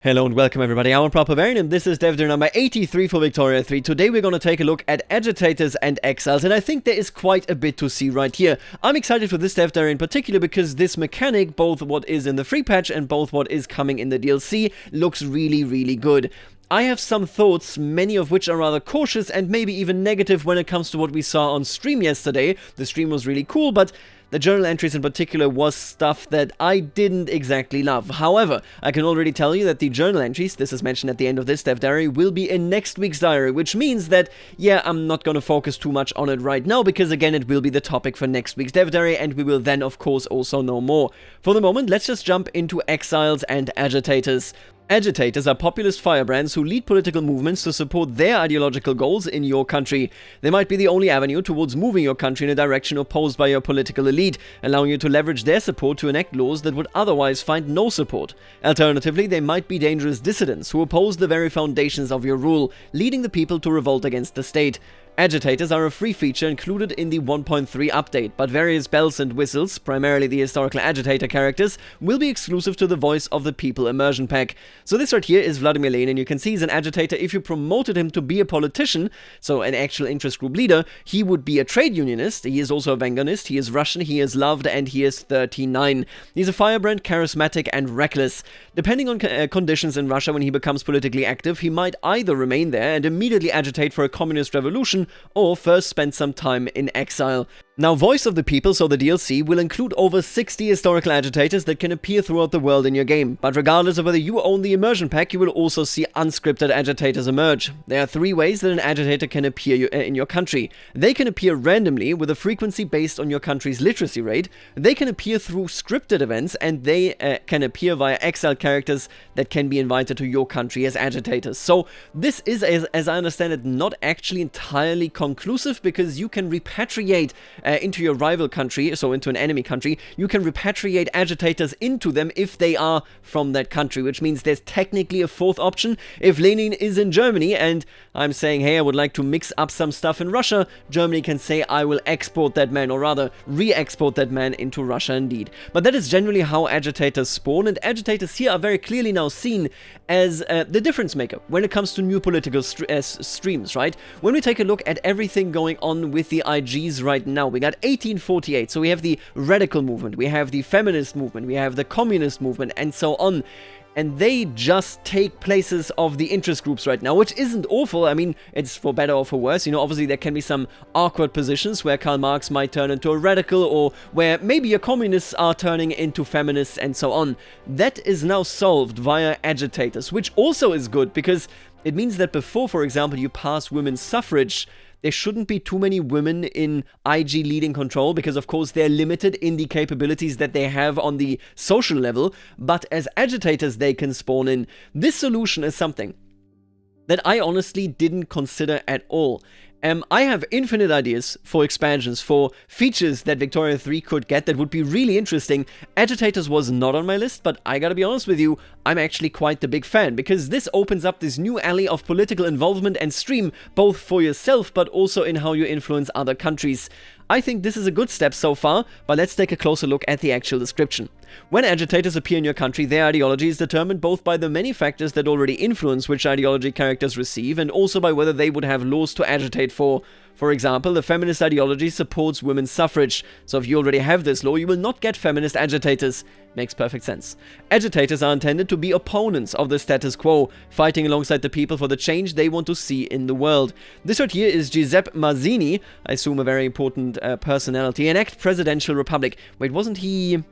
Hello and welcome everybody, I'm Proper Varian and this is DevDir number 83 for Victoria 3. Today we're going to take a look at agitators and exiles, and I think there is quite a bit to see right here. I'm excited for this DevDir in particular because this mechanic, both what is in the free patch and both what is coming in the DLC, looks really good. I have some thoughts, many of which are rather cautious and maybe even negative when it comes to what we saw on stream yesterday. The stream was really cool, but the journal entries in particular was stuff that I didn't exactly love. However, I can already tell you that the journal entries, this is mentioned at the end of this dev diary, will be in next week's diary, which means that, yeah, I'm not going to focus too much on it right now, because again, it will be the topic for next week's dev diary, and we will then, of course, also know more. For the moment, let's just jump into exiles and agitators. Agitators are populist firebrands who lead political movements to support their ideological goals in your country. They might be the only avenue towards moving your country in a direction opposed by your political elite, allowing you to leverage their support to enact laws that would otherwise find no support. Alternatively, they might be dangerous dissidents who oppose the very foundations of your rule, leading the people to revolt against the state. Agitators are a free feature included in the 1.3 update, but various bells and whistles, primarily the historical agitator characters, will be exclusive to the Voice of the People immersion pack. So this right here is Vladimir Lenin. You can see he's an agitator. If you promoted him to be a politician, so an actual interest group leader, he would be a trade unionist. He is also a Vanguardist, he is Russian, he is loved, and he is 39. He's a firebrand, charismatic, and reckless. Depending on conditions in Russia when he becomes politically active, he might either remain there and immediately agitate for a communist revolution, or first spend some time in exile. Now, Voice of the People, so the DLC, will include over 60 historical agitators that can appear throughout the world in your game, but regardless of whether you own the immersion pack, you will also see unscripted agitators emerge. There are three ways that an agitator can appear in your country. They can appear randomly with a frequency based on your country's literacy rate, they can appear through scripted events, and they can appear via exile characters that can be invited to your country as agitators. So this is, as I understand it, not actually entirely conclusive, because you can repatriate into your rival country, so into an enemy country, you can repatriate agitators into them if they are from that country, which means there's technically a fourth option. If Lenin is in Germany and I'm saying, hey, I would like to mix up some stuff in Russia, Germany can say, I will export that man, or rather, re-export that man into Russia indeed. But that is generally how agitators spawn, and agitators here are very clearly now seen as the difference maker when it comes to new political streams, right? When we take a look at everything going on with the IGs right now, we got 1848, so we have the radical movement, we have the feminist movement, we have the communist movement, and so on. And they just take places of the interest groups right now, which isn't awful. I mean, it's for better or for worse. You know, obviously there can be some awkward positions where Karl Marx might turn into a radical, or where maybe your communists are turning into feminists and so on. That is now solved via agitators, which also is good, because it means that before, for example, you pass women's suffrage, there shouldn't be too many women in IG leading control, because of course they're limited in the capabilities that they have on the social level, but as agitators they can spawn in. This solution is something that I honestly didn't consider at all. I have infinite ideas for expansions, for features that Victoria 3 could get that would be really interesting. Agitators was not on my list, but I gotta be honest with you, I'm actually quite the big fan, because this opens up this new alley of political involvement and stream, both for yourself, but also in how you influence other countries. I think this is a good step so far, but let's take a closer look at the actual description. When agitators appear in your country, their ideology is determined both by the many factors that already influence which ideology characters receive, and also by whether they would have laws to agitate for. For example, the feminist ideology supports women's suffrage, so if you already have this law, you will not get feminist agitators. Makes perfect sense. Agitators are intended to be opponents of the status quo, fighting alongside the people for the change they want to see in the world. This right here is Giuseppe Mazzini, I assume a very important personality, enact presidential republic. Wait, wasn't he...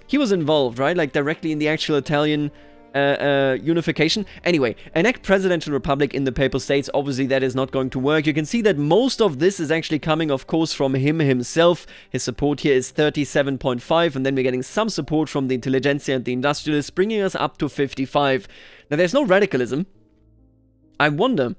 He was involved, right? Like directly in the actual Italian unification. Anyway, enact presidential republic in the Papal States. Obviously that is not going to work. You can see that most of this is actually coming, of course, from him himself. His support here is 37.5, and then we're getting some support from the intelligentsia and the industrialists, bringing us up to 55. Now there's no radicalism. I wonder...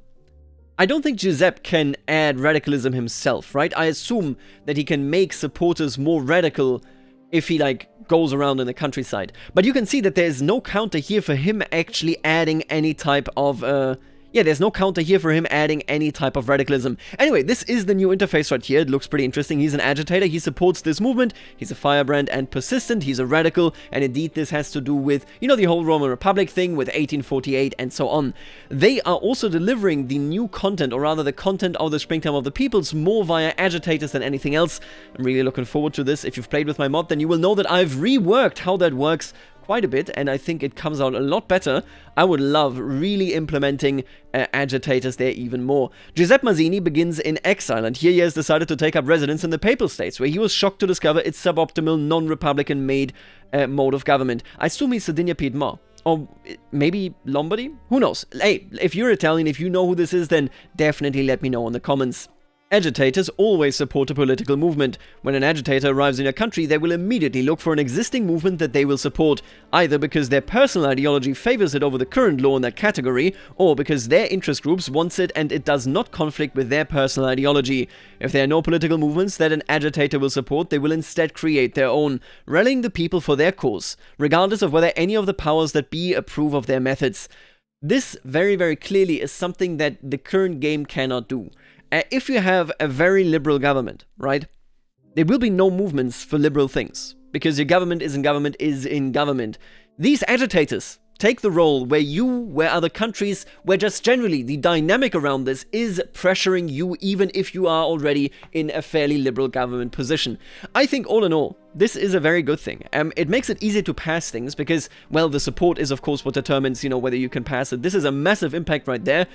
I don't think Giuseppe can add radicalism himself, right? I assume that he can make supporters more radical if he, like, goes around in the countryside. But you can see that there's no counter here for him actually adding any type of, yeah, there's no counter here for him adding any type of radicalism. Anyway, this is the new interface right here. It looks pretty interesting. He's an agitator. He supports this movement. He's a firebrand and persistent. He's a radical. And indeed, this has to do with, you know, the whole Roman Republic thing with 1848 and so on. They are also delivering the new content, or rather the content of the Springtime of the Peoples, more via agitators than anything else. I'm really looking forward to this. If you've played with my mod, then you will know that I've reworked how that works quite a bit, and I think it comes out a lot better. I would love really implementing agitators there even more. Giuseppe Mazzini begins in exile, and here he has decided to take up residence in the Papal States, where he was shocked to discover its suboptimal, non-Republican made mode of government. I assume he's Sardinia-Piedmont. Or maybe Lombardy? Who knows? Hey, if you're Italian, if you know who this is, then definitely let me know in the comments. Agitators always support a political movement. When an agitator arrives in a country, they will immediately look for an existing movement that they will support, either because their personal ideology favors it over the current law in that category, or because their interest groups wants it and it does not conflict with their personal ideology. If there are no political movements that an agitator will support, they will instead create their own, rallying the people for their cause, regardless of whether any of the powers that be approve of their methods. This very, very clearly is something that the current game cannot do. If you have a very liberal government, right, there will be no movements for liberal things, because your government is in government. These agitators take the role where other countries, where just generally the dynamic around this is pressuring you, even if you are already in a fairly liberal government position. I think all in all, this is a very good thing. It makes it easier to pass things because, well, the support is of course what determines, you know, whether you can pass it. This is a massive impact right there.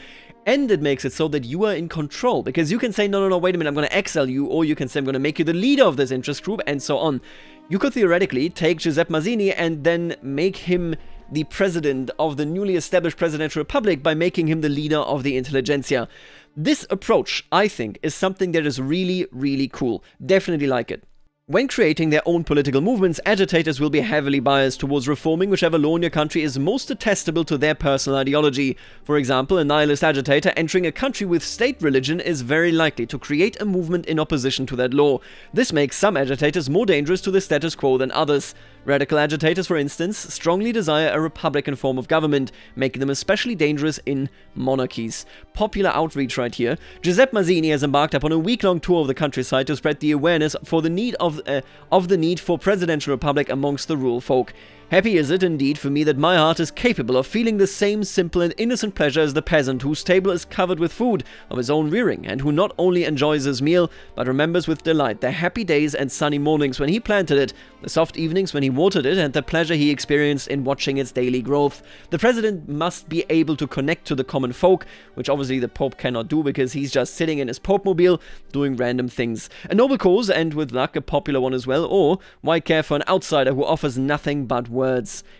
And it makes it so that you are in control, because you can say, no, wait a minute, I'm going to exile you, or you can say, I'm going to make you the leader of this interest group, and so on. You could theoretically take Giuseppe Mazzini and then make him the president of the newly established presidential republic by making him the leader of the intelligentsia. This approach, I think, is something that is really, really cool. Definitely like it. When creating their own political movements, agitators will be heavily biased towards reforming whichever law in your country is most attestable to their personal ideology. For example, a nihilist agitator entering a country with state religion is very likely to create a movement in opposition to that law. This makes some agitators more dangerous to the status quo than others. Radical agitators, for instance, strongly desire a republican form of government, making them especially dangerous in monarchies. Popular outreach right here. Giuseppe Mazzini has embarked upon a week-long tour of the countryside to spread the awareness for the need of the need for presidential republic amongst the rural folk. Happy is it indeed for me that my heart is capable of feeling the same simple and innocent pleasure as the peasant whose table is covered with food of his own rearing, and who not only enjoys his meal, but remembers with delight the happy days and sunny mornings when he planted it, the soft evenings when he watered it, and the pleasure he experienced in watching its daily growth. The president must be able to connect to the common folk, which obviously the Pope cannot do because he's just sitting in his Pope-mobile doing random things. A noble cause, and with luck a popular one as well, or why care for an outsider who offers nothing but words?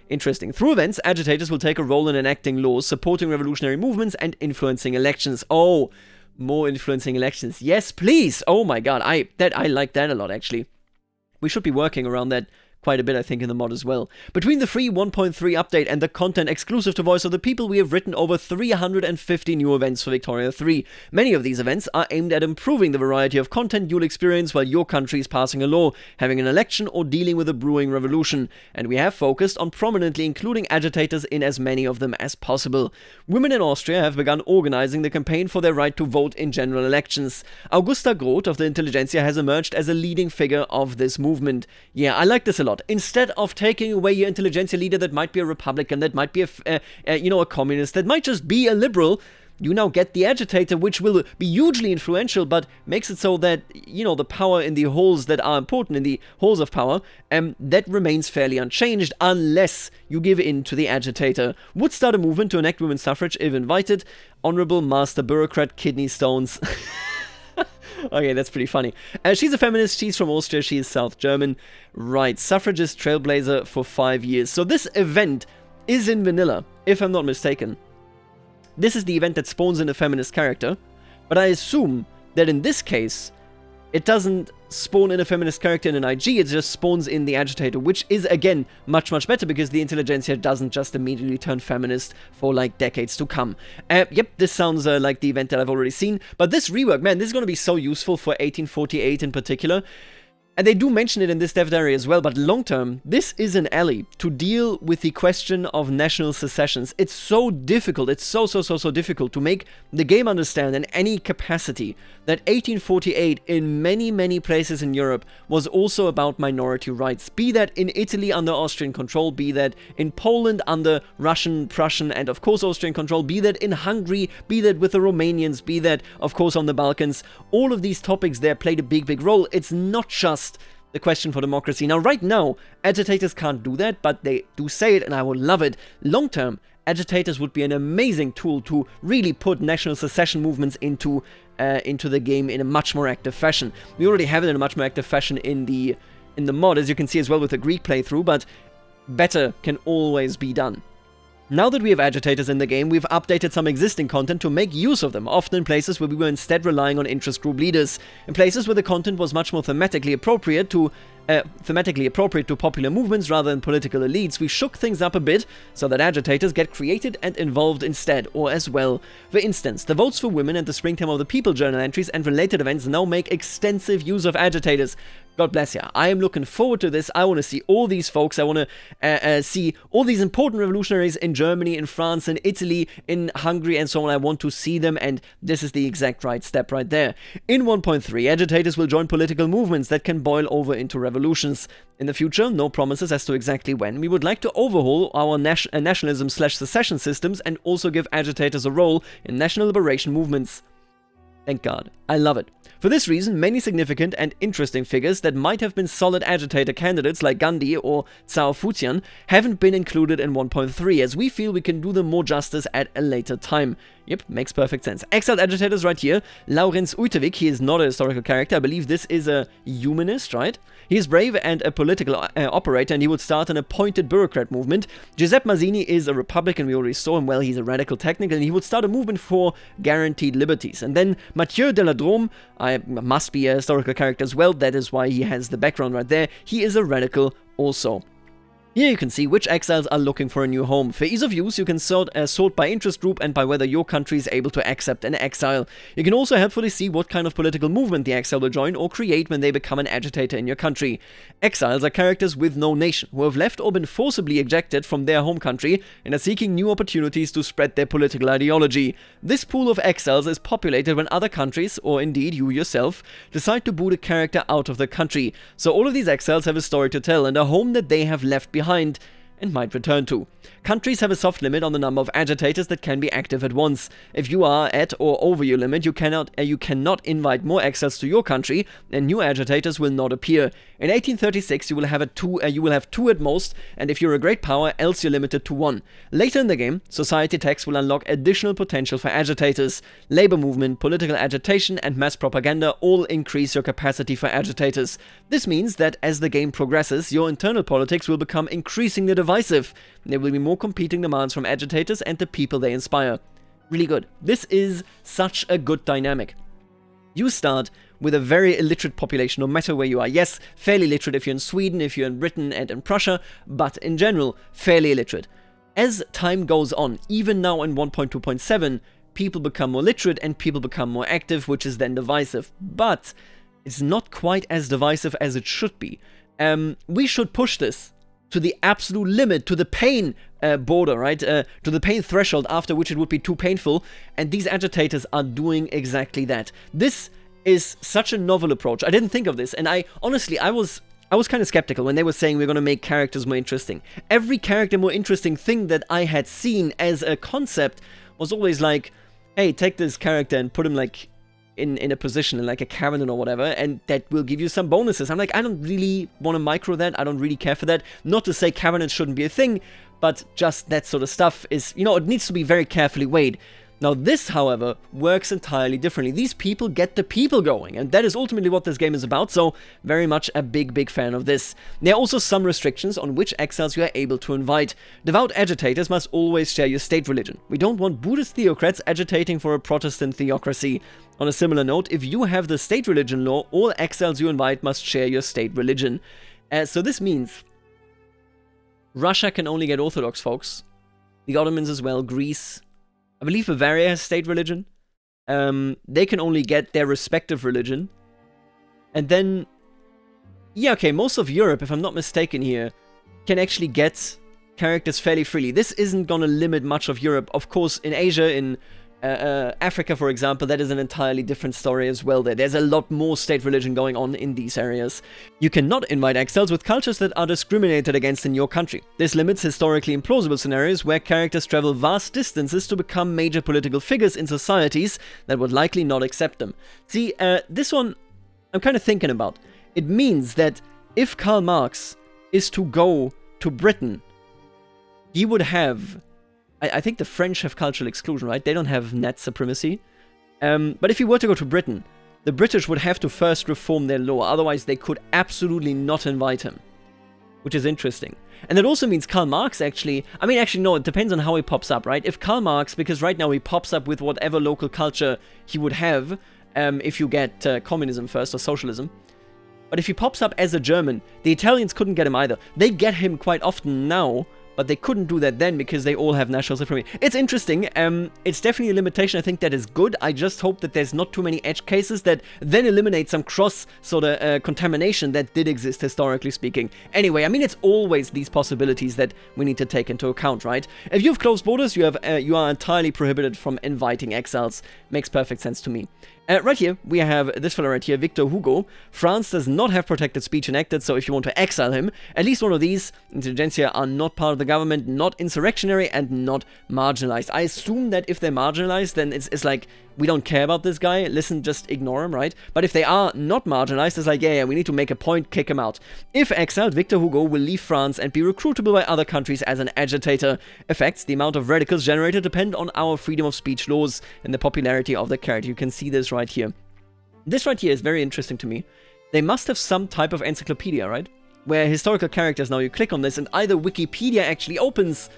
Interesting. Through events, agitators will take a role in enacting laws, supporting revolutionary movements, and influencing elections. Oh, more influencing elections. Yes, please. Oh my god, I like that a lot, actually. We should be working around that quite a bit, I think, in the mod as well. Between the free 1.3 update and the content exclusive to Voice of the People, we have written over 350 new events for Victoria 3. Many of these events are aimed at improving the variety of content you'll experience while your country is passing a law, having an election, or dealing with a brewing revolution. And we have focused on prominently including agitators in as many of them as possible. Women in Austria have begun organizing the campaign for their right to vote in general elections. Augusta Groth of the Intelligentsia has emerged as a leading figure of this movement. Yeah, I like this a lot. Instead of taking away your intelligentsia leader that might be a Republican, that might be a communist, that might just be a liberal, you now get the agitator, which will be hugely influential, but makes it so that, you know, the power in the halls that are important, in the halls of power, that remains fairly unchanged unless you give in to the agitator. Would start a movement to enact women's suffrage if invited. Honorable Master Bureaucrat Kidney Stones. Okay, that's pretty funny. She's a feminist, she's from Austria, she's South German. Right, suffragist trailblazer for 5 years. So this event is in vanilla, if I'm not mistaken. This is the event that spawns in a feminist character, but I assume that in this case, it doesn't spawn in a feminist character in an IG, it just spawns in the agitator, which is, again, much, much better, because the intelligentsia doesn't just immediately turn feminist for, like, decades to come. Yep, this sounds like the event that I've already seen, but this rework, man, this is going to be so useful for 1848 in particular. And they do mention it in this dev diary as well, but long term, this is an ally to deal with the question of national secessions. It's so difficult, it's so difficult to make the game understand in any capacity that 1848 in many places in Europe was also about minority rights. Be that in Italy under Austrian control, be that in Poland under Russian, Prussian, and of course Austrian control, be that in Hungary, be that with the Romanians, be that of course on the Balkans. All of these topics there played a big role. It's not just the question for democracy. Now, right now, agitators can't do that, but they do say it, and I would love it. Long term, agitators would be an amazing tool to really put national secession movements into the game in a much more active fashion. We already have it in a much more active fashion in the mod, as you can see as well with the Greek playthrough, but better can always be done. Now that we have agitators in the game, we've updated some existing content to make use of them, often in places where we were instead relying on interest group leaders. In places where the content was much more thematically appropriate to popular movements rather than political elites, we shook things up a bit so that agitators get created and involved instead, or as well. For instance, the Votes for Women and the Springtime of the People journal entries and related events now make extensive use of agitators. God bless ya. I am looking forward to this. I want to see all these folks. I want to see all these important revolutionaries in Germany, in France, in Italy, in Hungary, and so on. I want to see them, and this is the exact right step right there. In 1.3, agitators will join political movements that can boil over into revolutions. In the future, no promises as to exactly when. We would like to overhaul our nationalism/secession systems and also give agitators a role in national liberation movements. Thank God. I love it. For this reason, many significant and interesting figures that might have been solid agitator candidates like Gandhi or Cao Fujian haven't been included in 1.3, as we feel we can do them more justice at a later time. Yep, makes perfect sense. Exiled agitators right here. Laurens Uitevik, he is not a historical character. I believe this is a humanist, right? He is brave and a political operator, and he would start an appointed bureaucrat movement. Giuseppe Mazzini is a Republican. We already saw him well. He's a radical technical, and he would start a movement for guaranteed liberties. And then Mathieu de la Drôme, I must be a historical character as well. That is why he has the background right there. He is a radical also. Here you can see which exiles are looking for a new home. For ease of use, you can sort by interest group and by whether your country is able to accept an exile. You can also helpfully see what kind of political movement the exile will join or create when they become an agitator in your country. Exiles are characters with no nation, who have left or been forcibly ejected from their home country and are seeking new opportunities to spread their political ideology. This pool of exiles is populated when other countries, or indeed you yourself, decide to boot a character out of the country. So all of these exiles have a story to tell and a home that they have left behind and might return to. Countries have a soft limit on the number of agitators that can be active at once. If you are at or over your limit, you cannot invite more exiles to your country, and new agitators will not appear. In 1836, you will have two at most, and if you're a great power, else you're limited to one. Later in the game, society tax will unlock additional potential for agitators. Labor movement, political agitation, and mass propaganda all increase your capacity for agitators. This means that as the game progresses, your internal politics will become increasingly divisive. There will be more competing demands from agitators and the people they inspire. Really good. This is such a good dynamic. You start with a very illiterate population, no matter where you are. Yes, fairly literate if you're in Sweden, if you're in Britain and in Prussia, but in general, fairly illiterate. As time goes on, even now in 1.2.7, people become more literate and people become more active, which is then divisive. But it's not quite as divisive as it should be. We should push this to the absolute limit, to the pain border, right? To the pain threshold after which it would be too painful, and these agitators are doing exactly that. This is such a novel approach. I didn't think of this, and I was kind of skeptical when they were saying we're going to make characters more interesting. Every character more interesting thing that I had seen as a concept was always like, hey, take this character and put him like in a position in like a cabinet or whatever, and that will give you some bonuses. I'm like, I don't really want to micro that. I don't really care for that. Not to say cabinets shouldn't be a thing, but just that sort of stuff is, you know, it needs to be very carefully weighed. Now this, however, works entirely differently. These people get the people going, and that is ultimately what this game is about, so very much a big fan of this. There are also some restrictions on which exiles you are able to invite. Devout agitators must always share your state religion. We don't want Buddhist theocrats agitating for a Protestant theocracy. On a similar note, if you have the state religion law, all exiles you invite must share your state religion. So this means Russia can only get Orthodox folks, the Ottomans as well, Greece, I believe Bavaria has state religion. They can only get their respective religion. And then, yeah, okay, most of Europe, if I'm not mistaken here, can actually get characters fairly freely. This isn't gonna limit much of Europe. Of course, in Asia, in Africa, for example, that is an entirely different story as well. There's a lot more state religion going on in these areas. You cannot invite exiles with cultures that are discriminated against in your country. This limits historically implausible scenarios where characters travel vast distances to become major political figures in societies that would likely not accept them. See, this one I'm kind of thinking about. It means that if Karl Marx is to go to Britain, he would have... I think the French have cultural exclusion, right? They don't have net supremacy. But if he were to go to Britain, the British would have to first reform their law. Otherwise, they could absolutely not invite him. Which is interesting. And that also means Karl Marx actually... I mean, actually, no, it depends on how he pops up, right? If Karl Marx, because right now he pops up with whatever local culture he would have, if you get communism first or socialism. But if he pops up as a German, the Italians couldn't get him either. They get him quite often now, but they couldn't do that then because they all have national supremacy. It's interesting. It's definitely a limitation. I think that is good. I just hope that there's not too many edge cases that then eliminate some cross sort of contamination that did exist historically speaking. Anyway, I mean, it's always these possibilities that we need to take into account, right? If you have closed borders, you are entirely prohibited from inviting exiles. Makes perfect sense to me. Right here, we have this fellow right here, Victor Hugo. France does not have protected speech enacted, so if you want to exile him, at least one of these, intelligentsia, are not part of the government, not insurrectionary, and not marginalized. I assume that if they're marginalized, then it's like, we don't care about this guy, listen, just ignore him, right? But if they are not marginalized, it's like, yeah, we need to make a point, kick him out. If exiled, Victor Hugo will leave France and be recruitable by other countries as an agitator. Effects, the amount of radicals generated depend on our freedom of speech laws and the popularity of the character. You can see this right here. This right here is very interesting to me. They must have some type of encyclopedia, right? Where historical characters, now you click on this and either Wikipedia actually opens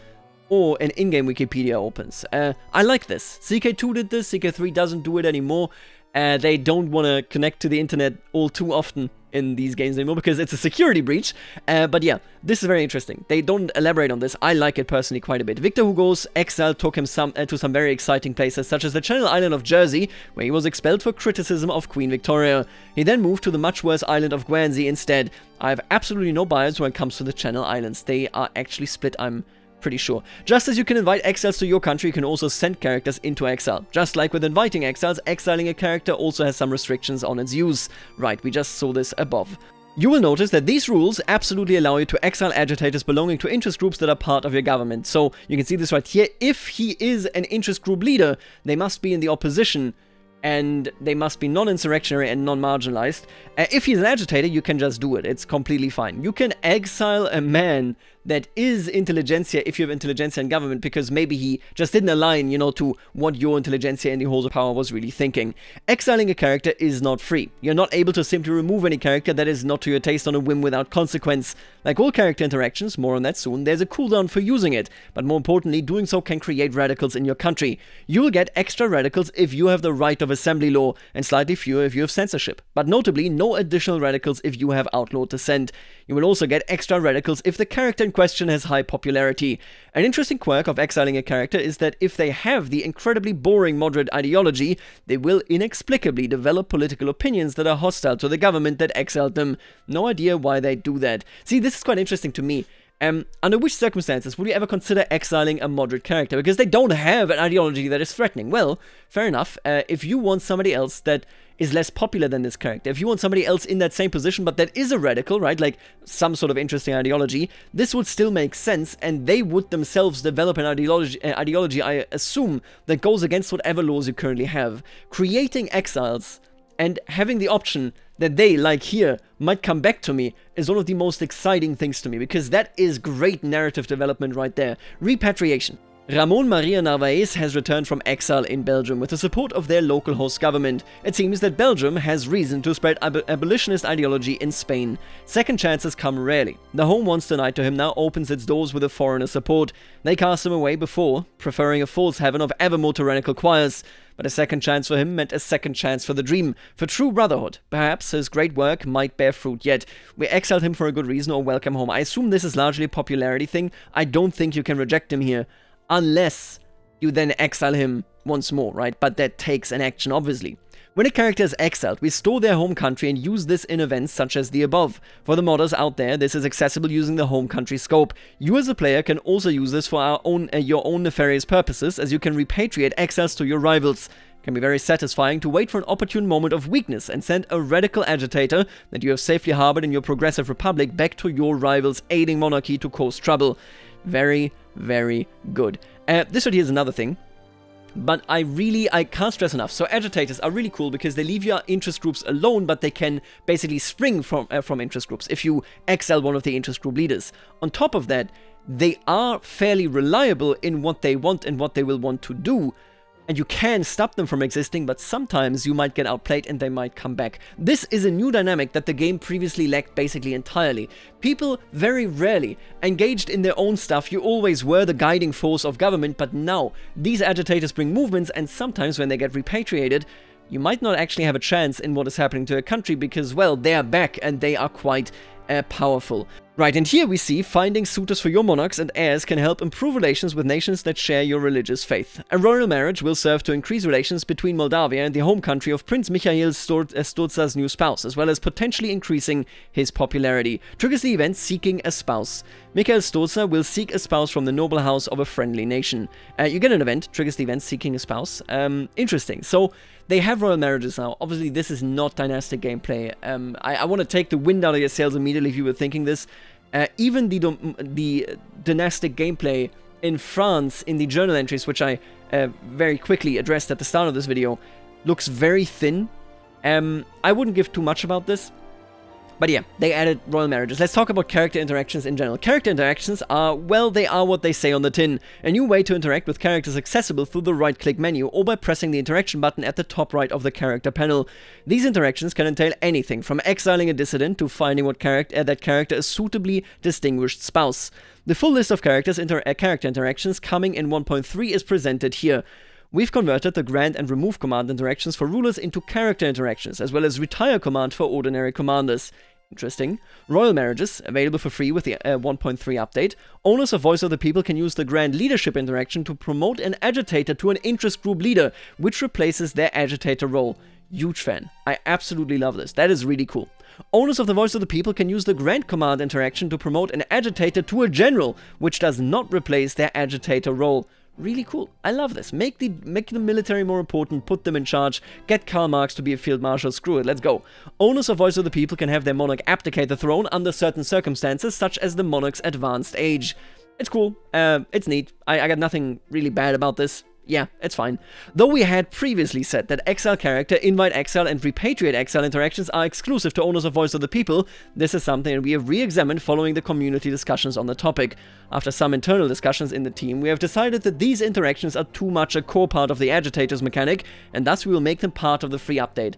or an in-game Wikipedia opens. I like this. CK2 did this, CK3 doesn't do it anymore. They don't want to connect to the internet all too often in these games anymore because it's a security breach. But yeah, this is very interesting. They don't elaborate on this. I like it personally quite a bit. Victor Hugo's exile took him to some very exciting places, such as the Channel Island of Jersey, where he was expelled for criticism of Queen Victoria. He then moved to the much worse island of Guernsey instead. I have absolutely no bias when it comes to the Channel Islands. They are actually split, I'm pretty sure. Just as you can invite exiles to your country, you can also send characters into exile. Just like with inviting exiles, exiling a character also has some restrictions on its use. Right, we just saw this above. You will notice that these rules absolutely allow you to exile agitators belonging to interest groups that are part of your government. So you can see this right here. If he is an interest group leader, they must be in the opposition and they must be non-insurrectionary and non-marginalized. If he's an agitator, you can just do it. It's completely fine. You can exile a man that is intelligentsia if you have intelligentsia in government, because maybe he just didn't align, you know, to what your intelligentsia in the halls of power was really thinking. Exiling a character is not free. You're not able to simply remove any character that is not to your taste on a whim without consequence. Like all character interactions, more on that soon, there's a cooldown for using it, but more importantly, doing so can create radicals in your country. You will get extra radicals if you have the right of assembly law, and slightly fewer if you have censorship. But notably, no additional radicals if you have outlawed dissent. You will also get extra radicals if the character in question has high popularity. An interesting quirk of exiling a character is that if they have the incredibly boring moderate ideology, they will inexplicably develop political opinions that are hostile to the government that exiled them. No idea why they do that. See, this is quite interesting to me. Under which circumstances would you ever consider exiling a moderate character? Because they don't have an ideology that is threatening. Well, fair enough. If you want somebody else that is less popular than this character, if you want somebody else in that same position but that is a radical, right, like some sort of interesting ideology, this would still make sense, and they would themselves develop an ideology, I assume, that goes against whatever laws you currently have. Creating exiles and having the option that they, like here, might come back to me is one of the most exciting things to me, because that is great narrative development right there. Repatriation. Ramon Maria Narvaez has returned from exile in Belgium with the support of their local host government. It seems that Belgium has reason to spread abolitionist ideology in Spain. Second chances come rarely. The home once denied to him now opens its doors with a foreigner support. They cast him away before, preferring a false heaven of ever more tyrannical choirs. But a second chance for him meant a second chance for the dream, for true brotherhood. Perhaps his great work might bear fruit yet. We exiled him for a good reason or welcome home. I assume this is largely a popularity thing. I don't think you can reject him here, unless you then exile him once more, right? But that takes an action, obviously. When a character is exiled, we store their home country and use this in events such as the above. For the modders out there, this is accessible using the home country scope. You as a player can also use this for your own nefarious purposes, as you can repatriate exiles to your rivals. It can be very satisfying to wait for an opportune moment of weakness and send a radical agitator that you have safely harbored in your progressive republic back to your rival's aiding monarchy to cause trouble. Very, very good. This right here is another thing. But I can't stress enough. So agitators are really cool because they leave your interest groups alone, but they can basically spring from interest groups if you exile one of the interest group leaders. On top of that, they are fairly reliable in what they want and what they will want to do. And you can stop them from existing, but sometimes you might get outplayed and they might come back. This is a new dynamic that the game previously lacked basically entirely. People very rarely engaged in their own stuff. You always were the guiding force of government, but now these agitators bring movements, and sometimes when they get repatriated, you might not actually have a chance in what is happening to a country because, well, they are back and they are quite powerful. Right, and here we see finding suitors for your monarchs and heirs can help improve relations with nations that share your religious faith. A royal marriage will serve to increase relations between Moldavia and the home country of Prince Michael Sturza's new spouse, as well as potentially increasing his popularity. Triggers the event Seeking a Spouse. Michael Sturza will seek a spouse from the noble house of a friendly nation. You get an event, triggers the event Seeking a Spouse. Interesting. So, they have royal marriages now. Obviously, this is not dynastic gameplay. I want to take the wind out of your sails immediately if you were thinking this. Even the dynastic gameplay in France, in the journal entries, which I very quickly addressed at the start of this video, looks very thin. I wouldn't give too much about this. But yeah, they added royal marriages. Let's talk about character interactions in general. Character interactions are, well, they are what they say on the tin. A new way to interact with characters accessible through the right-click menu or by pressing the interaction button at the top right of the character panel. These interactions can entail anything from exiling a dissident to finding what that character a suitably distinguished spouse. The full list of character interactions coming in 1.3 is presented here. We've converted the grant and remove command interactions for rulers into character interactions, as well as retire command for ordinary commanders. Interesting. Royal marriages, available for free with the 1.3 update. Owners of Voice of the People can use the grand leadership interaction to promote an agitator to an interest group leader, which replaces their agitator role. Huge fan. I absolutely love this. That is really cool. Owners of the Voice of the People can use the Grand Command interaction to promote an agitator to a general, which does not replace their agitator role. Really cool. I love this. Make the military more important, put them in charge, get Karl Marx to be a field marshal, screw it, let's go. Owners of Voice of the People can have their monarch abdicate the throne under certain circumstances, such as the monarch's advanced age. It's cool. It's neat. I got nothing really bad about this. Yeah, it's fine. Though we had previously said that exile character, invite exile, and repatriate exile interactions are exclusive to owners of Voice of the People, this is something that we have re-examined following the community discussions on the topic. After some internal discussions in the team, we have decided that these interactions are too much a core part of the agitators mechanic, and thus we will make them part of the free update.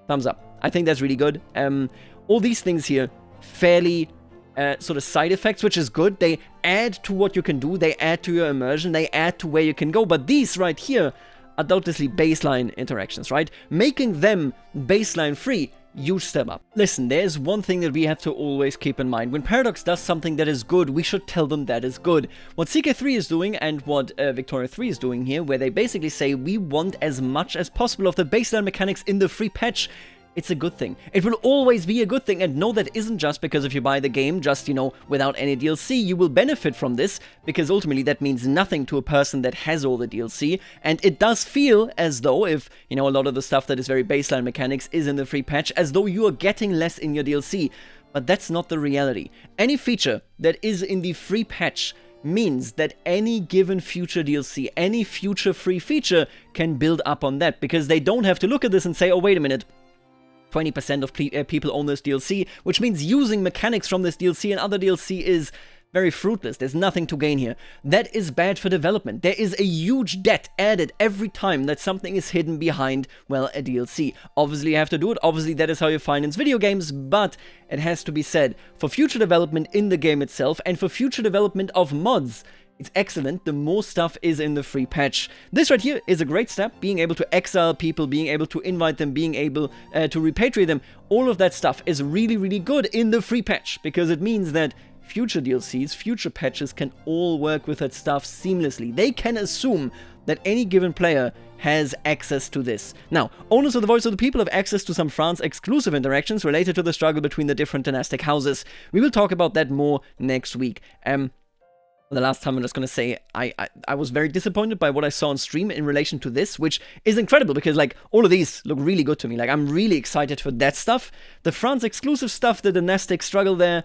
Thumbs up. I think that's really good. All these things here, fairly sort of side effects, which is good. They add to what you can do, they add to your immersion, they add to where you can go, but these right here are doubtlessly baseline interactions, right? Making them baseline free, huge step up. Listen, there's one thing that we have to always keep in mind. When Paradox does something that is good, we should tell them that is good. What CK3 is doing and what Victoria 3 is doing here, where they basically say we want as much as possible of the baseline mechanics in the free patch, it's a good thing. It will always be a good thing, and no, that isn't just because if you buy the game just, you know, without any DLC, you will benefit from this, because ultimately that means nothing to a person that has all the DLC, and it does feel as though if, you know, a lot of the stuff that is very baseline mechanics is in the free patch, as though you are getting less in your DLC, but that's not the reality. Any feature that is in the free patch means that any given future DLC, any future free feature can build up on that, because they don't have to look at this and say, oh, wait a minute, 20% of people own this DLC, which means using mechanics from this DLC and other DLC is very fruitless. There's nothing to gain here. That is bad for development. There is a huge debt added every time that something is hidden behind, well, a DLC. Obviously, you have to do it. Obviously, that is how you finance video games, but it has to be said, for future development in the game itself and for future development of mods, it's excellent the more stuff is in the free patch. This right here is a great step, being able to exile people, being able to invite them, being able to repatriate them. All of that stuff is really, really good in the free patch, because it means that future DLCs, future patches can all work with that stuff seamlessly. They can assume that any given player has access to this. Now, owners of the Voice of the People have access to some France-exclusive interactions related to the struggle between the different dynastic houses. We will talk about that more next week. The last time I'm just gonna say, I was very disappointed by what I saw on stream in relation to this, which is incredible because, like, all of these look really good to me. Like, I'm really excited for that stuff. The France-exclusive stuff, the dynastic struggle there,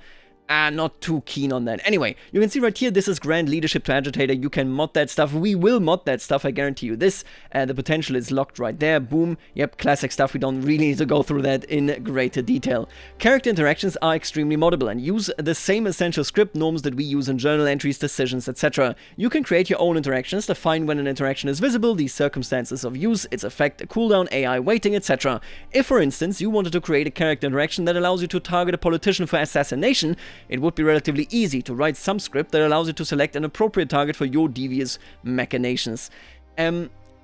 not too keen on that. Anyway, you can see right here, this is Grand Leadership to Agitator. You can mod that stuff. We will mod that stuff, I guarantee you this. The potential is locked right there. Boom. Yep, classic stuff. We don't really need to go through that in greater detail. Character interactions are extremely moddable and use the same essential script norms that we use in journal entries, decisions, etc. You can create your own interactions, define when an interaction is visible, the circumstances of use, its effect, cooldown, AI weighting, etc. If, for instance, you wanted to create a character interaction that allows you to target a politician for assassination, it would be relatively easy to write some script that allows you to select an appropriate target for your devious machinations.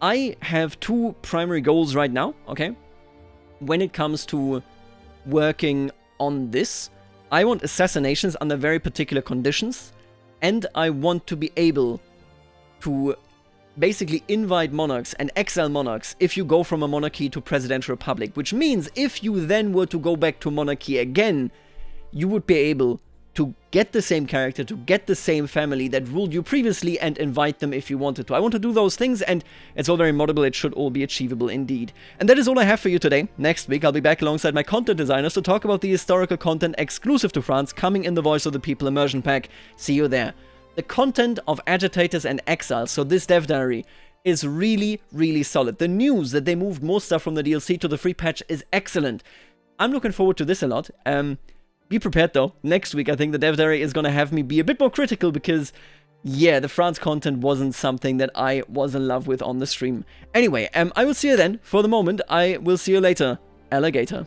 I have two primary goals right now, okay? When it comes to working on this, I want assassinations under very particular conditions, and I want to be able to basically invite monarchs and exile monarchs if you go from a monarchy to presidential republic, which means if you then were to go back to monarchy again, you would be able to get the same character, to get the same family that ruled you previously and invite them if you wanted to. I want to do those things, and it's all very moddable. It should all be achievable indeed. And that is all I have for you today. Next week, I'll be back alongside my content designers to talk about the historical content exclusive to France coming in the Voice of the People immersion pack. See you there. The content of Agitators and Exiles, so this dev diary, is really, really solid. The news that they moved more stuff from the DLC to the free patch is excellent. I'm looking forward to this a lot. Be prepared though, next week I think the dev diary is gonna have me be a bit more critical because, yeah, the France content wasn't something that I was in love with on the stream. Anyway, I will see you then. For the moment, I will see you later. Alligator.